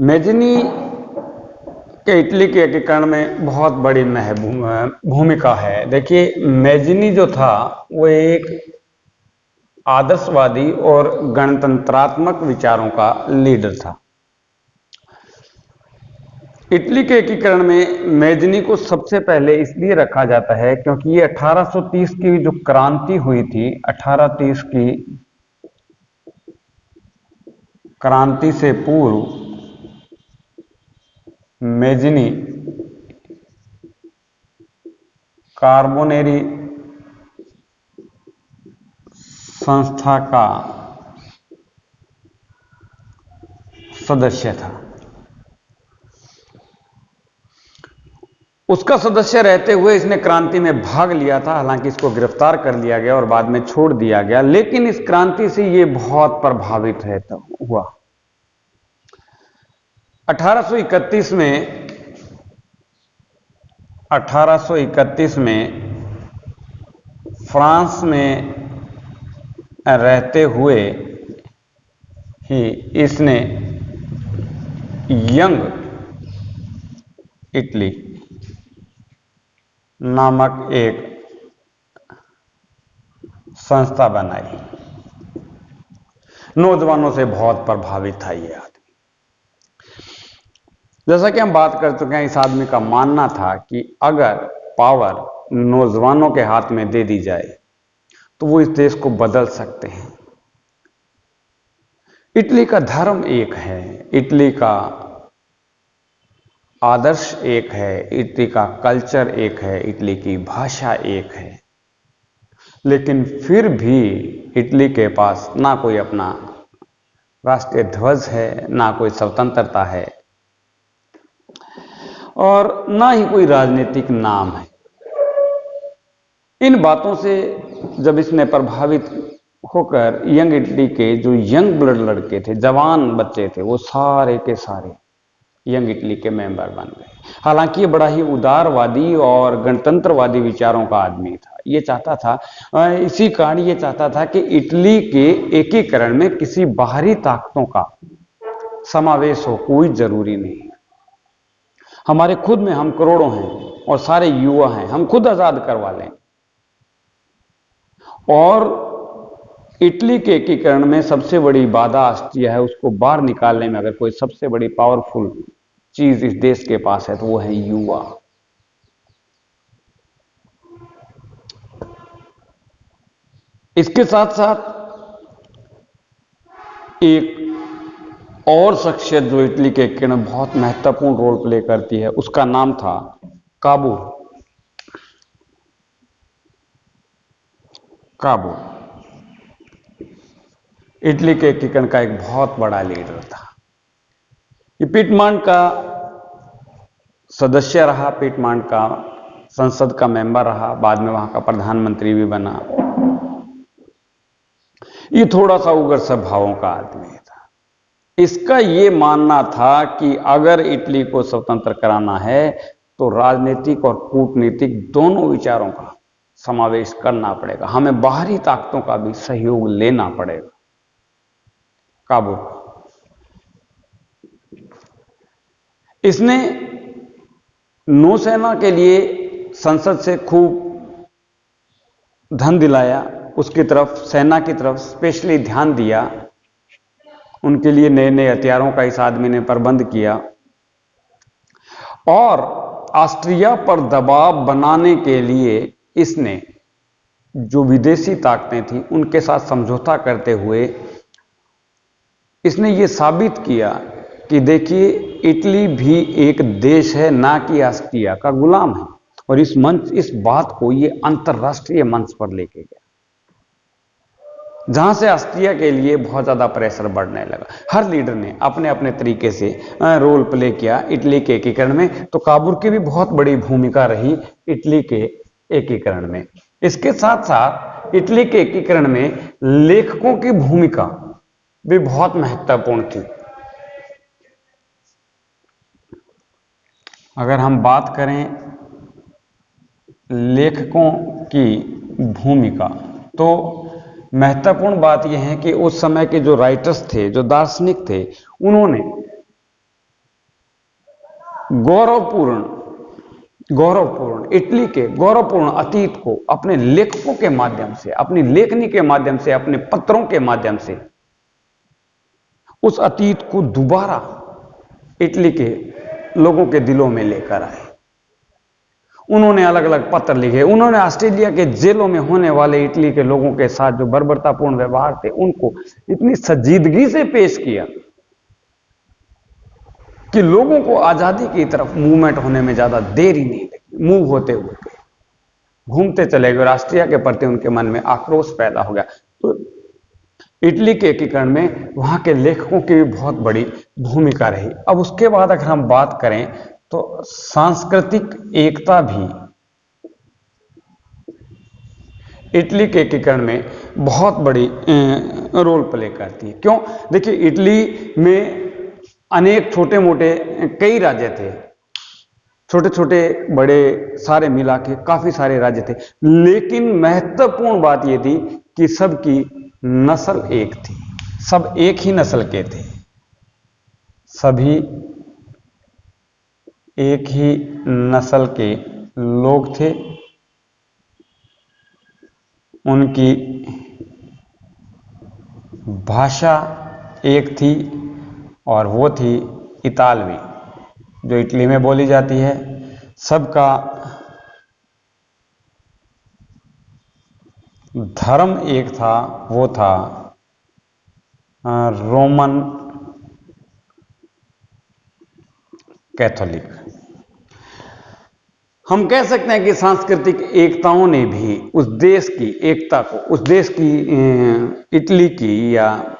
Mazzini के Italy के एकीकरण में बहुत बड़ी भूमिका है। देखिए, मेजनी जो था वो एक आदर्शवादी और गणतंत्रात्मक विचारों का लीडर था। इटली के एकीकरण में मेजनी को सबसे पहले इसलिए रखा जाता है क्योंकि ये 1830 की जो क्रांति हुई थी, 1830 की क्रांति से पूर्व मेजनी कार्बोनेरी संस्था का सदस्य था। उसका सदस्य रहते हुए इसने क्रांति में भाग लिया था। हालांकि इसको गिरफ्तार कर लिया गया और बाद में छोड़ दिया गया, लेकिन इस क्रांति से ये बहुत प्रभावित हुआ। 1831 में फ्रांस में रहते हुए ही इसने यंग इटली नामक एक संस्था बनाई। नौजवानों से बहुत प्रभावित था ये आदमी। जैसा कि हम बात कर चुके हैं, इस आदमी का मानना था कि अगर पावर नौजवानों के हाथ में दे दी जाए तो वो इस देश को बदल सकते हैं। इटली का धर्म एक है, इटली का आदर्श एक है, इटली का कल्चर एक है, इटली की भाषा एक है, लेकिन फिर भी इटली के पास ना कोई अपना राष्ट्रीय ध्वज है, ना कोई स्वतंत्रता है और ना ही कोई राजनीतिक नाम है। इन बातों से जब इसने प्रभावित होकर यंग इटली के जो यंग ब्लड लड़के थे, जवान बच्चे थे, वो सारे के सारे यंग इटली के मेंबर बन गए। हालांकि ये बड़ा ही उदारवादी और गणतंत्रवादी विचारों का आदमी था। ये चाहता था, इसी कारण ये चाहता था कि इटली के एकीकरण में किसी बाहरी ताकतों का समावेश हो, कोई जरूरी नहीं। हमारे खुद में हम करोड़ों हैं और सारे युवा हैं, हम खुद आजाद करवा लें। और इटली के एकीकरण में सबसे बड़ी बाधा ऑस्ट्रिया है, उसको बाहर निकालने में अगर कोई सबसे बड़ी पावरफुल चीज इस देश के पास है तो वो है युवा। इसके साथ साथ एक और शख्सियत जो इटली के एकीकरण में बहुत महत्वपूर्ण रोल प्ले करती है, उसका नाम था काबूल। इटली के एकीकरण का एक बहुत बड़ा लीडर था। ये पीटमांट का सदस्य रहा, पीटमांट का संसद का मेंबर रहा, बाद में वहां का प्रधानमंत्री भी बना। ये थोड़ा सा उग्र स्वभावों का आदमी था। इसका ये मानना था कि अगर इटली को स्वतंत्र कराना है तो राजनीतिक और कूटनीतिक दोनों विचारों का समावेश करना पड़ेगा, हमें बाहरी ताकतों का भी सहयोग लेना पड़ेगा। काबूल इसने नौसेना के लिए संसद से खूब धन दिलाया, उसकी तरफ, सेना की तरफ स्पेशली ध्यान दिया, उनके लिए नए नए हथियारों का इस आदमी ने प्रबंध किया और ऑस्ट्रिया पर दबाव बनाने के लिए इसने जो विदेशी ताकतें थी उनके साथ समझौता करते हुए इसने ये साबित किया कि देखिए, इटली भी एक देश है, ना कि ऑस्ट्रिया का गुलाम है। और इस बात को ये अंतरराष्ट्रीय मंच पर लेके गया, जहां से ऑस्ट्रिया के लिए बहुत ज्यादा प्रेशर बढ़ने लगा। हर लीडर ने अपने अपने तरीके से रोल प्ले किया इटली के एकीकरण में। तो काबूल की भी बहुत बड़ी भूमिका रही इटली के एकीकरण में। इसके साथ साथ इटली के एकीकरण में लेखकों की भूमिका भी बहुत महत्वपूर्ण थी। अगर हम बात करें लेखकों की भूमिका, तो महत्वपूर्ण बात यह है कि उस समय के जो राइटर्स थे, जो दार्शनिक थे, उन्होंने गौरवपूर्ण इटली के गौरवपूर्ण अतीत को अपने लेखकों के माध्यम से, अपनी लेखनी के माध्यम से, अपने पत्रों के माध्यम से उस अतीत को दोबारा इटली के लोगों के दिलों में लेकर आए। उन्होंने अलग अलग पत्र लिखे, उन्होंने ऑस्ट्रेलिया के जेलों में होने वाले इटली के लोगों के साथ जो बर्बरतापूर्ण व्यवहार थे उनको इतनी संजीदगी से पेश किया कि लोगों को आजादी की तरफ मूवमेंट होने में ज्यादा देर ही नहीं लगी। मूव होते होते घूमते चले गए। ऑस्ट्रिया के प्रति उनके मन में आक्रोश पैदा हो गया। तो इटली के एकीकरण में वहां के लेखकों की भी बहुत बड़ी भूमिका रही। अब उसके बाद अगर हम बात करें तो सांस्कृतिक एकता भी इटली के एकीकरण में बहुत बड़ी रोल प्ले करती है। क्यों? देखिए, इटली में अनेक छोटे मोटे कई राज्य थे, छोटे छोटे बड़े सारे मिला के काफी सारे राज्य थे, लेकिन महत्वपूर्ण बात यह थी कि सबकी नस्ल एक थी, सब एक ही नस्ल के थे, सभी एक ही नस्ल के लोग थे। उनकी भाषा एक थी और वो थी इतालवी, जो इटली में बोली जाती है। सबका धर्म एक था, वो था रोमन कैथोलिक। हम कह सकते हैं कि सांस्कृतिक एकताओं ने भी उस देश की एकता को, उस देश की इटली की या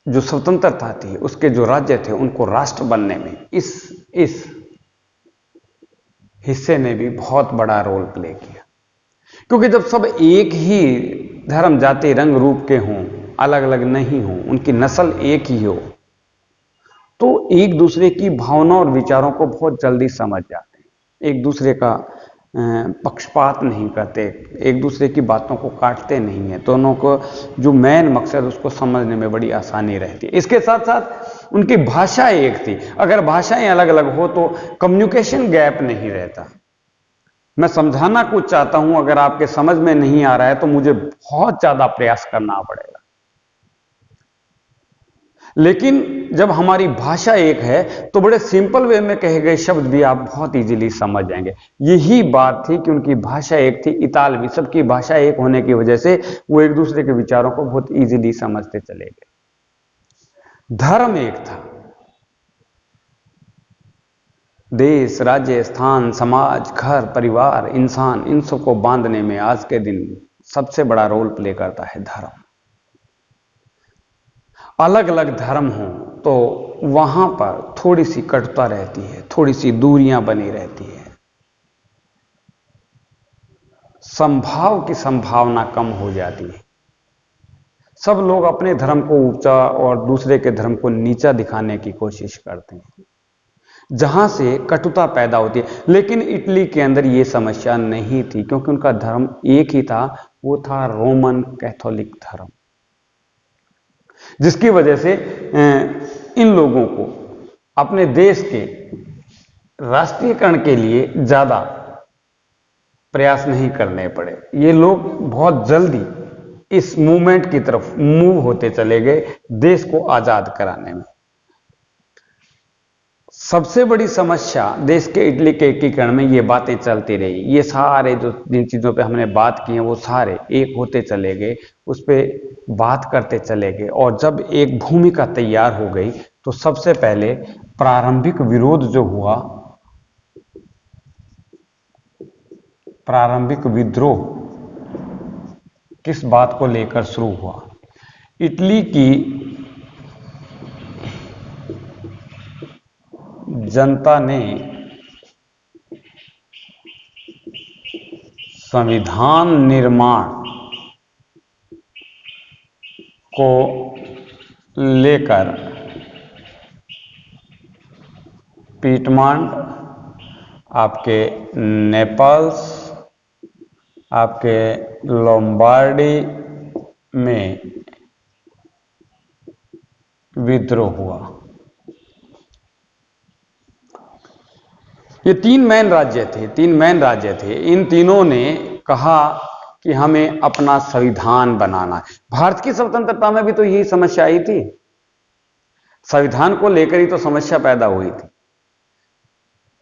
जो स्वतंत्रता थी, उसके जो राज्य थे, उनको राष्ट्र बनने में इस हिस्से ने भी बहुत बड़ा रोल प्ले किया। क्योंकि जब सब एक ही धर्म, जाति, रंग, रूप के हों, अलग अलग नहीं हों, उनकी नस्ल एक ही हो, तो एक दूसरे की भावना और विचारों को बहुत जल्दी समझ जाते हैं, एक दूसरे का पक्षपात नहीं करते, एक दूसरे की बातों को काटते नहीं है, दोनों को जो मेन मकसद उसको समझने में बड़ी आसानी रहती है। इसके साथ साथ उनकी भाषा एक थी। अगर भाषाएं अलग अलग हो तो कम्युनिकेशन गैप नहीं रहता। मैं समझाना कुछ चाहता हूं, अगर आपके समझ में नहीं आ रहा है तो मुझे बहुत ज्यादा प्रयास करना पड़ेगा। लेकिन जब हमारी भाषा एक है तो बड़े सिंपल वे में कहे गए शब्द भी आप बहुत इजीली समझ जाएंगे। यही बात थी कि उनकी भाषा एक थी, इतालवी। सबकी भाषा एक होने की वजह से वो एक दूसरे के विचारों को बहुत इजीली समझते चले गए। धर्म एक था। देश, राज्य, स्थान, समाज, घर, परिवार, इंसान, इन सबको बांधने में आज के दिन सबसे बड़ा रोल प्ले करता है धर्म। अलग अलग धर्म हो तो वहां पर थोड़ी सी कटुता रहती है, थोड़ी सी दूरियां बनी रहती है, संभाव की संभावना कम हो जाती है। सब लोग अपने धर्म को ऊंचा और दूसरे के धर्म को नीचा दिखाने की कोशिश करते हैं, जहां से कटुता पैदा होती है। लेकिन इटली के अंदर यह समस्या नहीं थी, क्योंकि उनका धर्म एक ही था, वो था रोमन कैथोलिक धर्म, जिसकी वजह से इन लोगों को अपने देश के राष्ट्रीयकरण के लिए ज्यादा प्रयास नहीं करने पड़े। ये लोग बहुत जल्दी इस मूवमेंट की तरफ मूव होते चले गए, देश को आजाद कराने में। सबसे बड़ी समस्या देश के इटली के एकीकरण में ये बातें चलती रही। ये सारे जो जिन चीज़ों पे हमने बात की है वो सारे एक होते चले गए, उस पर बात करते चले गए। और जब एक भूमिका तैयार हो गई तो सबसे पहले प्रारंभिक विरोध जो हुआ, प्रारंभिक विद्रोह किस बात को लेकर शुरू हुआ? इटली की जनता ने संविधान निर्माण को लेकर पीटमांड, आपके नेपल्स, आपके लोम्बार्डी में विद्रोह हुआ। ये तीन मेन राज्य थे। इन तीनों ने कहा कि हमें अपना संविधान बनाना है। भारत की स्वतंत्रता में भी तो यही समस्या आई थी, संविधान को लेकर ही तो समस्या पैदा हुई थी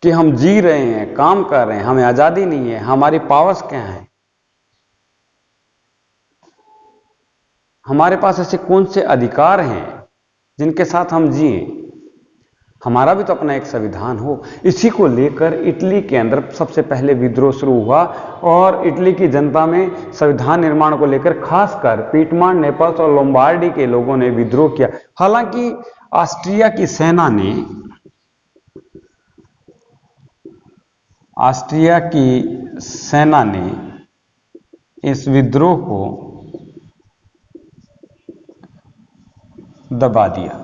कि हम जी रहे हैं, काम कर रहे हैं, हमें आजादी नहीं है, हमारी पावर्स क्या हैं, हमारे पास ऐसे कौन से अधिकार हैं जिनके साथ हम जिए, हमारा भी तो अपना एक संविधान हो। इसी को लेकर इटली के अंदर सबसे पहले विद्रोह शुरू हुआ और इटली की जनता में संविधान निर्माण को लेकर खासकर पीटमान, नेपल्स और लोम्बार्डी के लोगों ने विद्रोह किया। हालांकि ऑस्ट्रिया की सेना ने इस विद्रोह को दबा दिया।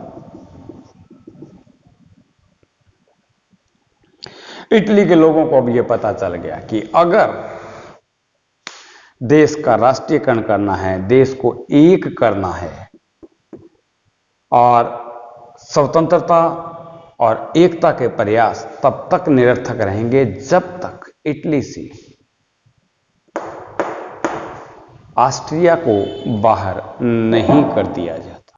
इटली के लोगों को अब यह पता चल गया कि अगर देश का राष्ट्रीयकरण करना है, देश को एक करना है और स्वतंत्रता और एकता के प्रयास तब तक निरर्थक रहेंगे जब तक इटली से ऑस्ट्रिया को बाहर नहीं कर दिया जाए।